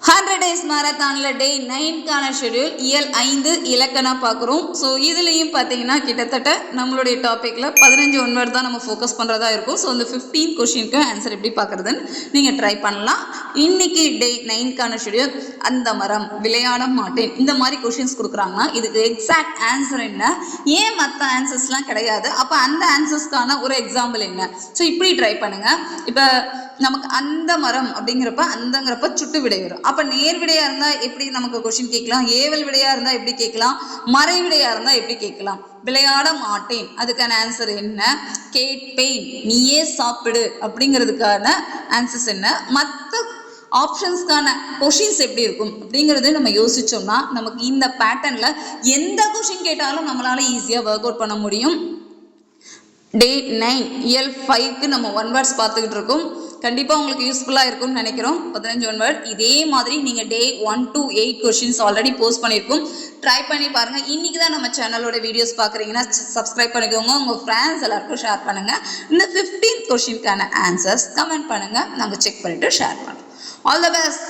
100 days marathonல டே 9க்கான schedule இயல் 5 இலக்கணா பார்க்குறோம். So இதுலேயும் பார்த்தீங்கன்னா கிட்டத்தட்ட நம்மளுடைய டாப்பிக்கில் 15 ஒன் வேர்ட் தான் நம்ம ஃபோக்கஸ் பண்ணுறதா இருக்கும். ஸோ இந்த 15 கொஷினுக்கு ஆன்சர் எப்படி பார்க்குறதுன்னு நீங்கள் ட்ரை பண்ணலாம். இன்னைக்கு டே 9க்கான ஷெட்யூல் அந்த மரம் விளையாட மாட்டேன் இந்த மாதிரி கொஷின்ஸ் கொடுக்குறாங்கன்னா இதுக்கு எக்ஸாக்ட் ஆன்சர் என்ன, ஏன் மற்ற ஆன்சர்ஸ்லாம் கிடையாது, அப்போ அந்த ஆன்சர்ஸ்க்கான ஒரு எக்ஸாம்பிள் என்ன. ஸோ இப்படி ட்ரை பண்ணுங்கள். இப்போ நமக்கு அந்த மரம் அப்படிங்கிறப்ப அந்தங்கிறப்ப சுட்டு விடை வரும். அப்போ நேர் விடையாக இருந்தால் எப்படி நமக்கு கொஷின் கேட்கலாம், ஏவல் விடையாக இருந்தால் எப்படி கேட்கலாம், மறை விடையாக இருந்தால் எப்படி கேட்கலாம். விளையாட மாட்டேன் அதுக்கான ஆன்சர் என்ன, கேட்பேன் நீயே சாப்பிடு அப்படிங்கிறதுக்கான ஆன்சர்ஸ் என்ன, மற்ற ஆப்ஷன்ஸ்க்கான கொஷின்ஸ் எப்படி இருக்கும் அப்படிங்கிறது நம்ம யோசிச்சோம்னா நமக்கு இந்த பேட்டர்னில் எந்த கொஷின் கேட்டாலும் நம்மளால ஈஸியாக ஒர்க் அவுட் பண்ண முடியும். டே 9 இயல் 5க்கு நம்ம ஒன் வேர்ட்ஸ் பார்த்துக்கிட்டு இருக்கோம். கண்டிப்பாக உங்களுக்கு யூஸ்ஃபுல்லாக இருக்கும்னு நினைக்கிறோம். 15 ஒன் வேர்ட் இதே மாதிரி நீங்கள் டே 1 to 8 கொஷின்ஸ் ஆல்ரெடி போஸ்ட் பண்ணியிருக்கோம். ட்ரை பண்ணி பாருங்கள். இன்றைக்கி தான் நம்ம சேனலோட வீடியோஸ் பார்க்குறீங்கன்னா சப்ஸ்கிரைப் பண்ணிக்கோங்க, உங்கள் ஃப்ரெண்ட்ஸ் எல்லாருக்கும் ஷேர் பண்ணுங்கள். இந்த 15 கொஷினுக்கான ஆன்சர்ஸ் கமெண்ட் பண்ணுங்கள், நாங்கள் செக் பண்ணிவிட்டு ஷேர் பண்ணுறோம். All the best.